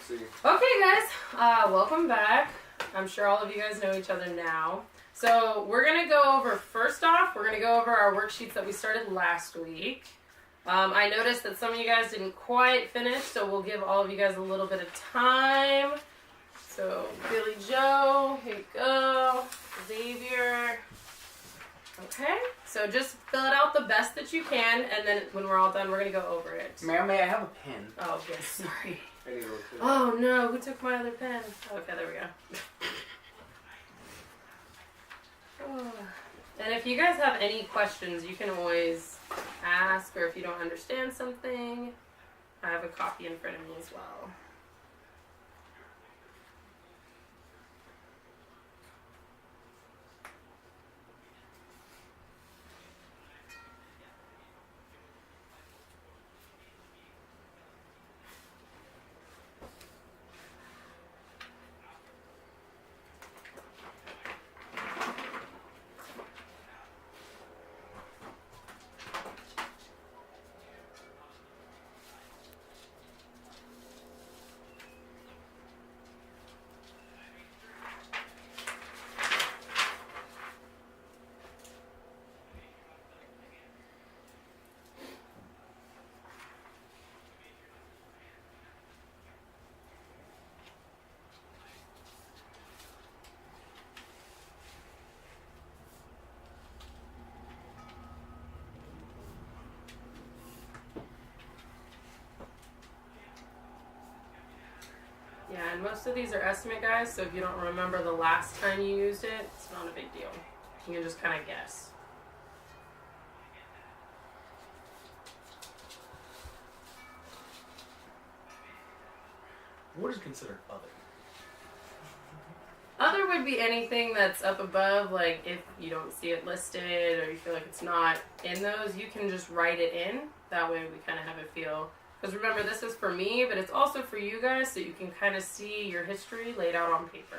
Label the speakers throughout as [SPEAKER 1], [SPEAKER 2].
[SPEAKER 1] see.
[SPEAKER 2] Okay, guys, welcome back. I'm sure all of you guys know each other now. So we're going to go over, first off, we're going to go over our worksheets that we started last week. I noticed that some of you guys didn't quite finish, so we'll give all of you guys a little bit of time. So, Billy Joe, here you go. Xavier. Okay, so just fill it out the best that you can, and then when we're all done, we're going to go over it.
[SPEAKER 3] Ma'am, may I have a pen?
[SPEAKER 2] Oh, yes, sorry.
[SPEAKER 1] I need to look too.
[SPEAKER 2] Oh no, who took my other pen? Okay, there we go. Oh. And if you guys have any questions, you can always ask, or if you don't understand something, I have a copy in front of me as well. Yeah, and most of these are estimate, guys, so if you don't remember the last time you used it, it's not a big deal. You can just kind of guess.
[SPEAKER 3] What is considered other?
[SPEAKER 2] Other would be anything that's up above, like if you don't see it listed or you feel like it's not in those, you can just write it in. That way we kind of have a feel. Because remember, this is for me, but it's also for you guys, so you can kind of see your history laid out on paper.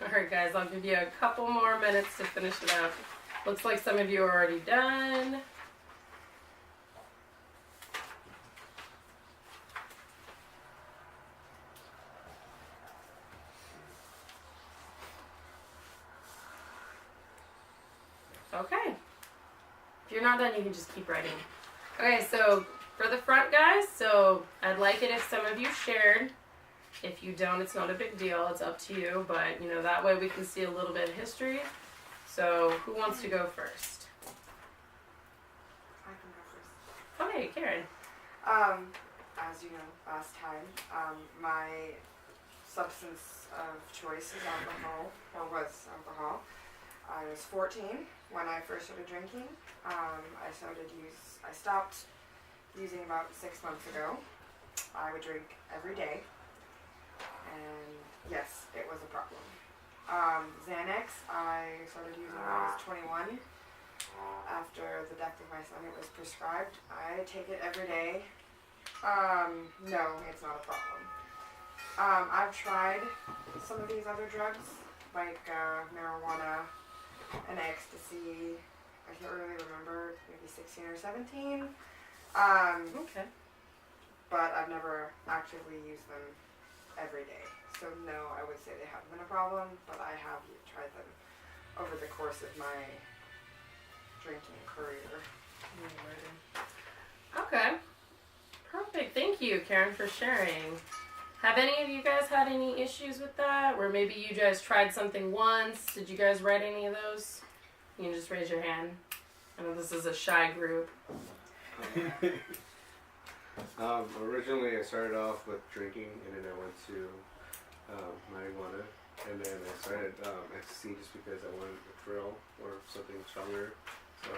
[SPEAKER 2] Alright guys, I'll give you a couple more minutes to finish it up. Looks like some of you are already done. Okay. If you're not done, you can just keep writing. Okay, so for the front, guys, so I'd like it if some of you shared. If you don't, it's not a big deal. It's up to you, but, you know, that way we can see a little bit of history. So who wants to go first?
[SPEAKER 4] I can go first.
[SPEAKER 2] Okay, Karen.
[SPEAKER 4] As you know, last time, my substance of choice is alcohol, or was alcohol. I was 14 when I first started drinking. I stopped using about 6 months ago. I would drink every day. And yes, it was a problem. Xanax, I started using when I was 21. After the death of my son, it was prescribed. I take it every day. No, it's not a problem. I've tried some of these other drugs, like marijuana and ecstasy. I can't really remember, maybe 16 or 17.
[SPEAKER 2] Okay.
[SPEAKER 4] But I've never actively used them every day. So no, I would say they haven't been a problem, but I have tried them over the course of my drinking career.
[SPEAKER 2] Okay. Perfect. Thank you, Karen, for sharing. Have any of you guys had any issues with that? Where maybe you guys tried something once? Did you guys write any of those? You can just raise your hand. I know this is a shy group.
[SPEAKER 1] Originally, I started off with drinking, and then I went to marijuana, and then I started ecstasy just because I wanted a thrill or something stronger. So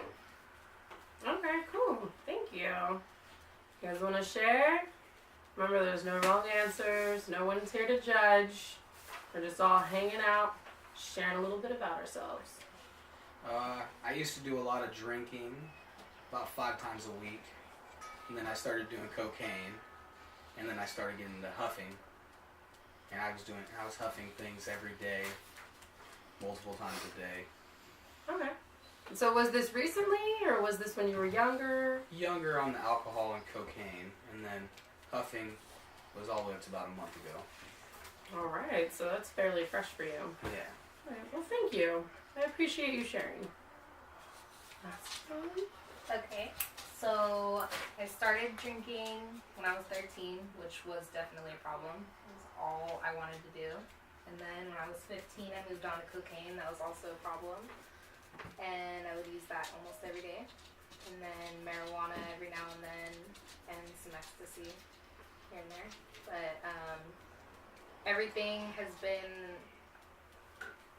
[SPEAKER 2] Okay, cool. Thank you. You guys want to share? Remember, there's no wrong answers. No one's here to judge. We're just all hanging out, sharing a little bit about ourselves.
[SPEAKER 3] I used to do a lot of drinking, about 5 times a week, and then I started doing cocaine, and then I started getting into huffing, and I was huffing things every day, multiple times a day.
[SPEAKER 2] Okay. So was this recently, or was this when you were younger?
[SPEAKER 3] Younger on the alcohol and cocaine, and then huffing was all the way up to about a month ago.
[SPEAKER 2] All right, so that's fairly fresh for you.
[SPEAKER 3] Yeah.
[SPEAKER 2] All right, well, thank you. I appreciate you sharing. That's fun.
[SPEAKER 5] Okay, so I started drinking when I was 13, which was definitely a problem. It was all I wanted to do. And then when I was 15, I moved on to cocaine. That was also a problem. And I would use that almost every day. And then marijuana every now and then, and some ecstasy here and there. But everything has been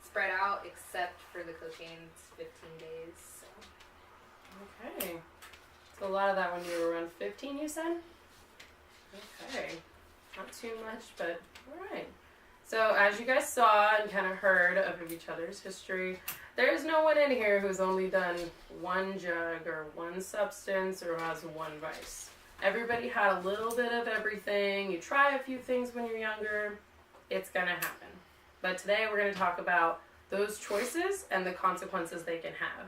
[SPEAKER 5] spread out except for the cocaine. It's 15 days. So.
[SPEAKER 2] Okay. So a lot of that when you were around 15, you said? Okay. Not too much, but all right. So as you guys saw and kind of heard of each other's history, there's no one in here who's only done one drug or one substance or has one vice. Everybody had a little bit of everything. You try a few things when you're younger, it's going to happen. But today we're going to talk about those choices and the consequences they can have.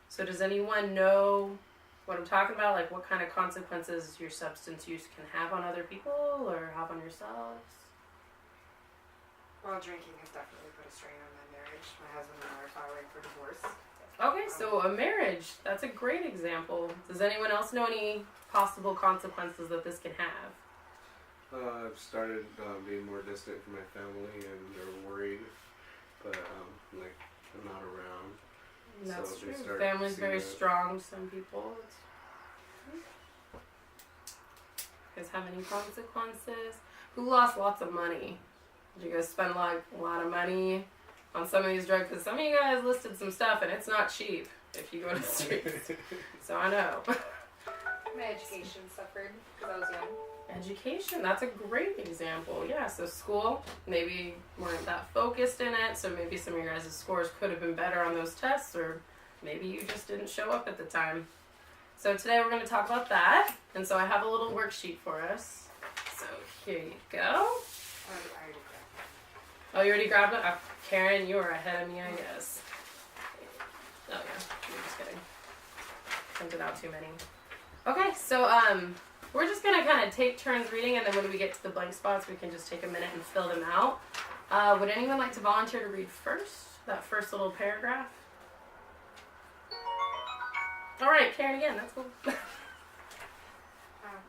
[SPEAKER 2] So does anyone know what I'm talking about? Like what kind of consequences your substance use can have on other people or have on yourselves?
[SPEAKER 4] Well, drinking has definitely put a strain on my marriage. My husband and I are filing for divorce.
[SPEAKER 2] Okay, so a marriage, that's a great example. Does anyone else know any possible consequences that this can have?
[SPEAKER 1] I've started being more distant from my family, and they're worried, but like I'm not around.
[SPEAKER 2] And that's
[SPEAKER 1] So they
[SPEAKER 2] true.
[SPEAKER 1] start
[SPEAKER 2] Family's
[SPEAKER 1] seeing
[SPEAKER 2] very
[SPEAKER 1] that.
[SPEAKER 2] strong to some people. You guys have any consequences? Who lost lots of money? Did you guys spend like a lot of money on some of these drugs? Because some of you guys listed some stuff and it's not cheap if you go to the streets. So I know.
[SPEAKER 5] My education suffered because I was young.
[SPEAKER 2] Education, that's a great example. Yeah, so school, maybe weren't that focused in it, so maybe some of your guys' scores could have been better on those tests, or maybe you just didn't show up at the time. So today we're going to talk about that, and so I have a little worksheet for us. So here you go.
[SPEAKER 4] I already grabbed
[SPEAKER 2] Oh, you already grabbed it? Karen, you are ahead of me, I guess. Oh yeah, you're just kidding. Printed out too many. Okay, so we're just gonna kind of take turns reading, and then when we get to the blank spots, we can just take a minute and fill them out. Would anyone like to volunteer to read first? That first little paragraph? All right, Karen again, that's cool.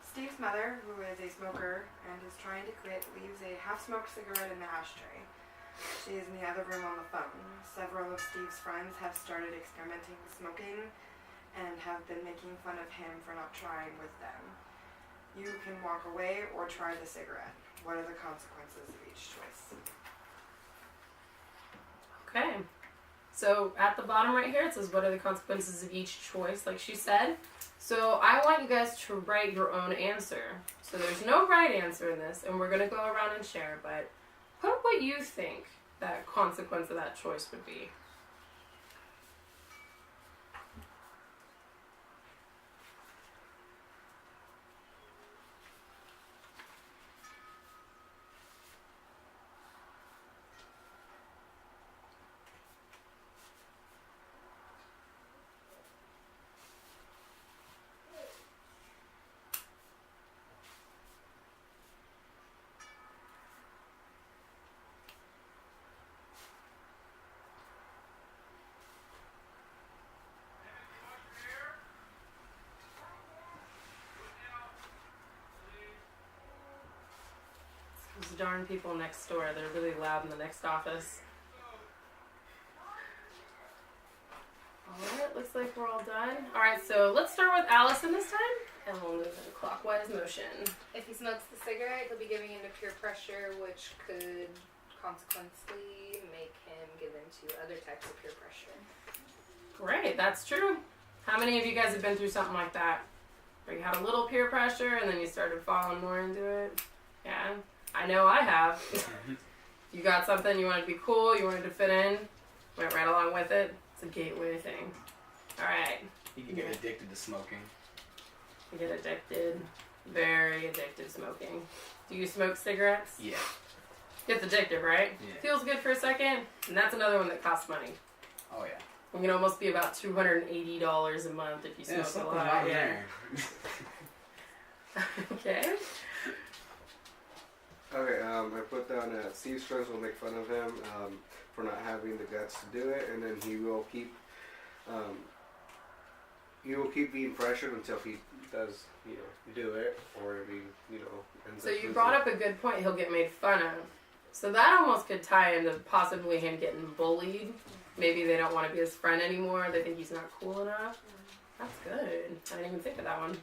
[SPEAKER 4] Steve's mother, who is a smoker and is trying to quit, leaves a half-smoked cigarette in the ashtray. She is in the other room on the phone. Several of Steve's friends have started experimenting with smoking and have been making fun of him for not trying with them. You can walk away or try the cigarette. What are the consequences of each choice?
[SPEAKER 2] Okay. So at the bottom right here, it says, what are the consequences of each choice, like she said. So I want you guys to write your own answer. So there's no right answer in this, and we're going to go around and share, but put what you think that consequence of that choice would be. Those darn people next door, they're really loud in the next office. Alright, looks like we're all done. Alright, so let's start with Allison this time, and we'll move in a clockwise motion.
[SPEAKER 5] If he smokes the cigarette, he'll be giving into peer pressure, which could consequently make him give into other types of peer pressure.
[SPEAKER 2] Great, that's true. How many of you guys have been through something like that? Where you had a little peer pressure and then you started falling more into it? Yeah, I know I have. You got something, you wanted to be cool, you wanted to fit in, went right along with it. It's a gateway thing. Alright.
[SPEAKER 3] You can get addicted to smoking.
[SPEAKER 2] You get addicted. Very addicted to smoking. Do you smoke cigarettes?
[SPEAKER 3] Yeah.
[SPEAKER 2] It's addictive, right?
[SPEAKER 3] Yeah.
[SPEAKER 2] Feels good for a second, and that's another one that costs money.
[SPEAKER 3] Oh yeah.
[SPEAKER 2] It can almost be about $280 a month if you smoke a
[SPEAKER 3] something's
[SPEAKER 2] lot.
[SPEAKER 3] wrong
[SPEAKER 2] Yeah.
[SPEAKER 3] there.
[SPEAKER 2] Okay.
[SPEAKER 1] Okay, I put down that Steve's friends will make fun of him for not having the guts to do it, and then he will keep being pressured until he does, do it, or if he, ends
[SPEAKER 2] So
[SPEAKER 1] up
[SPEAKER 2] you
[SPEAKER 1] losing.
[SPEAKER 2] brought up a good point. He'll get made fun of. So that almost could tie into possibly him getting bullied. Maybe they don't want to be his friend anymore. They think he's not cool enough. That's good. I didn't even think of that one.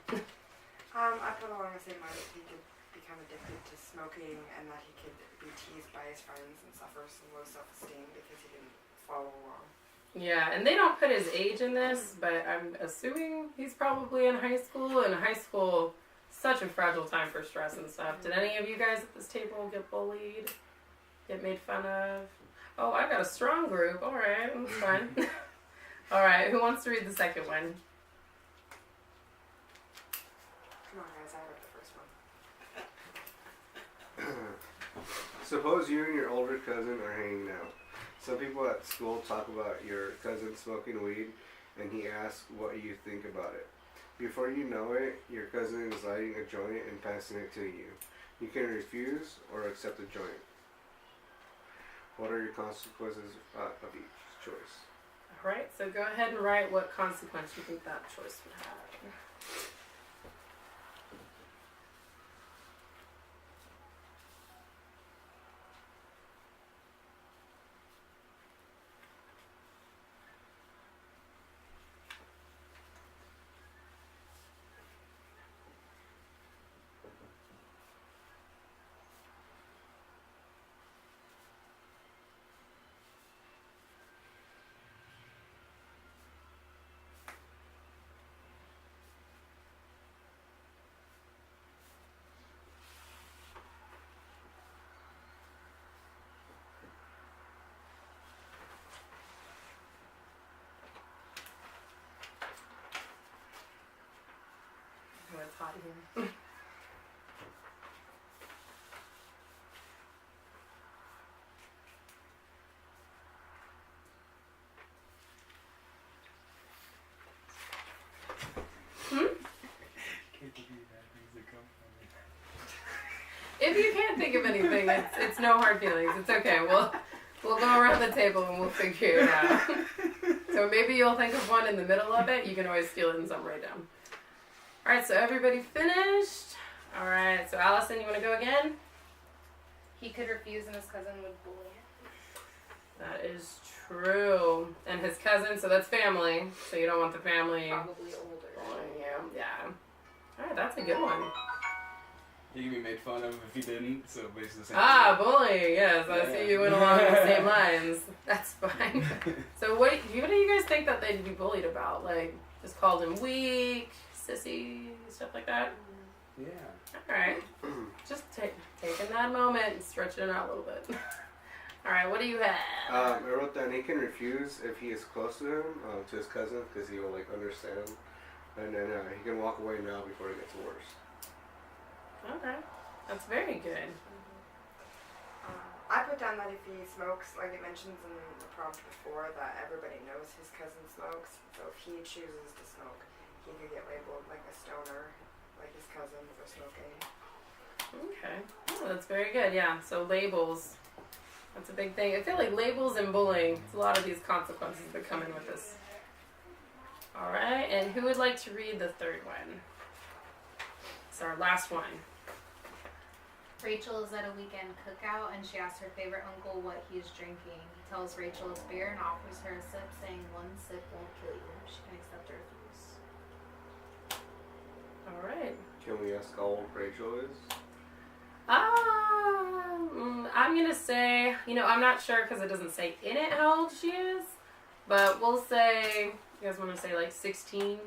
[SPEAKER 4] I put along the same lines. He could become addicted to smoking, and that he could be teased by his friends and suffer some low self-esteem because he didn't follow along.
[SPEAKER 2] Yeah, and they don't put his age in this, but I'm assuming he's probably in high school. And high school, such a fragile time for stress and stuff. Did any of you guys at this table get bullied? Get made fun of? Oh, I got a strong group. All right, that's fine. All right, who wants to read the second one?
[SPEAKER 4] Come on, guys, I read the first one.
[SPEAKER 1] Suppose you and your older cousin are hanging out. Some people at school talk about your cousin smoking weed, and he asks what you think about it. Before you know it, your cousin is lighting a joint and passing it to you. You can refuse or accept the joint. What are your consequences of each choice?
[SPEAKER 2] All right, so go ahead and write what consequence you think that choice would have. Oh, it's hot here. If you can't think of anything, it's no hard feelings. It's okay. We'll go around the table and we'll figure it out. So maybe you'll think of one in the middle of it. You can always steal it and some right down. All right. So everybody finished. All right. So Allison, you want to go again?
[SPEAKER 5] He could refuse and his cousin would bully him.
[SPEAKER 2] That is true. And his cousin. So that's family. So you don't want the family.
[SPEAKER 5] Probably older.
[SPEAKER 2] bullying you. Yeah. All right. That's a good one.
[SPEAKER 3] You can be made fun of if you didn't, so basically the same
[SPEAKER 2] Ah, bullying. Yes, I
[SPEAKER 3] Yeah.
[SPEAKER 2] see you went along the same lines. That's fine. So what do you guys think that they'd be bullied about? Like, just called him weak, sissy, stuff like that?
[SPEAKER 3] Yeah.
[SPEAKER 2] All right. Just taking that moment and stretching it out a little bit. All right, what do you have?
[SPEAKER 1] I wrote down he can refuse if he is close to him, to his cousin, because he will understand him, and then he can walk away now before it gets worse.
[SPEAKER 2] Okay, that's very good.
[SPEAKER 4] I put down that if he smokes, like it mentions in the prompt before, that everybody knows his cousin smokes. So if he chooses to smoke, he could get labeled like a stoner, like his cousin, for smoking.
[SPEAKER 2] Okay, oh, that's very good. Yeah, so labels. That's a big thing. I feel like labels and bullying, it's a lot of these consequences that come in with this. All right, and who would like to read the third one? It's our last one.
[SPEAKER 5] Rachel is at a weekend cookout and she asks her favorite uncle what he is drinking. He tells Rachel it's beer and offers her a sip, saying one sip won't kill you. She can accept or refuse.
[SPEAKER 2] All right.
[SPEAKER 1] Can we ask how old Rachel is?
[SPEAKER 2] I'm going to say, I'm not sure because it doesn't say in it how old she is, but we'll say, You guys want to say like 16?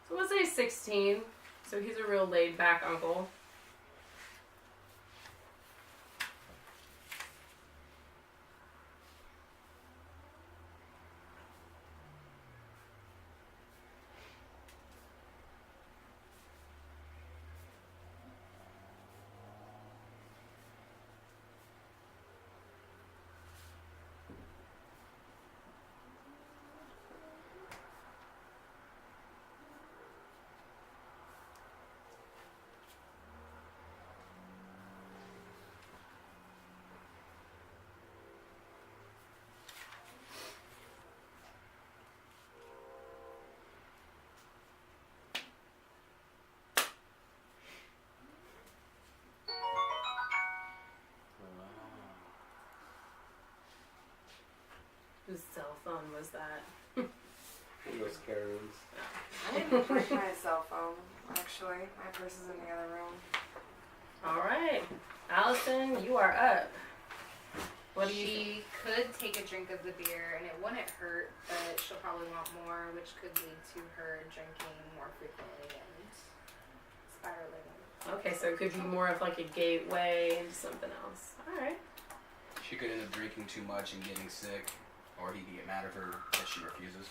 [SPEAKER 2] So we'll say 16. So he's a real laid back uncle. Whose cell phone was that?
[SPEAKER 1] Those Karens.
[SPEAKER 4] I didn't break my cell phone, actually. My purse is in the other room.
[SPEAKER 2] Alright. Allison, you are up. What do you think?
[SPEAKER 5] She could take a drink of the beer and it wouldn't hurt, but she'll probably want more, which could lead to her drinking more frequently and spiraling.
[SPEAKER 2] Okay, so it could be more of like a gateway into something else. Alright.
[SPEAKER 3] She could end up drinking too much and getting sick, or he could get mad at her if she refuses.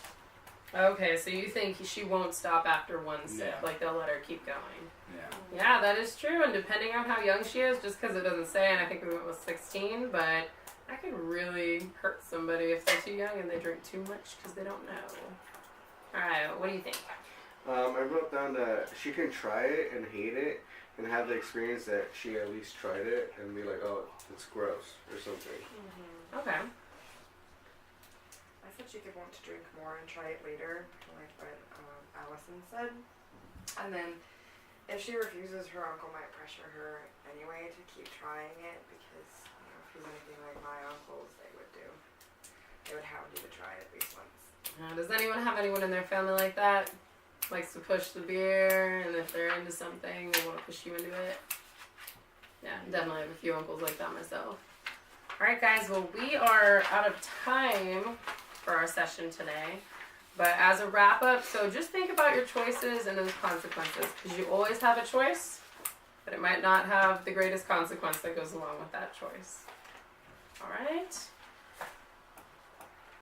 [SPEAKER 2] Okay, so you think she won't stop after one sip,
[SPEAKER 3] Yeah.
[SPEAKER 2] like they'll let her keep going.
[SPEAKER 3] Yeah.
[SPEAKER 2] Yeah, that is true, and depending on how young she is, just because it doesn't say, and I think we went with 16, but that could really hurt somebody if they're too young and they drink too much because they don't know. Alright, what do you think?
[SPEAKER 1] I wrote down that she can try it and hate it and have the experience that she at least tried it and be like, oh, it's gross or something.
[SPEAKER 2] Okay.
[SPEAKER 4] I said she could want to drink more and try it later, like what Allison said. And then if she refuses, her uncle might pressure her anyway to keep trying it because, you know, if he's anything like my uncles, they would hound you to try it at least once.
[SPEAKER 2] Does anyone have anyone in their family like that? Likes to push the beer, and if they're into something, they want to push you into it? Yeah, definitely have a few uncles like that myself. Alright guys, well we are out of time for our session today. But as a wrap up, so just think about your choices and those consequences, because you always have a choice, but it might not have the greatest consequence that goes along with that choice. Alright?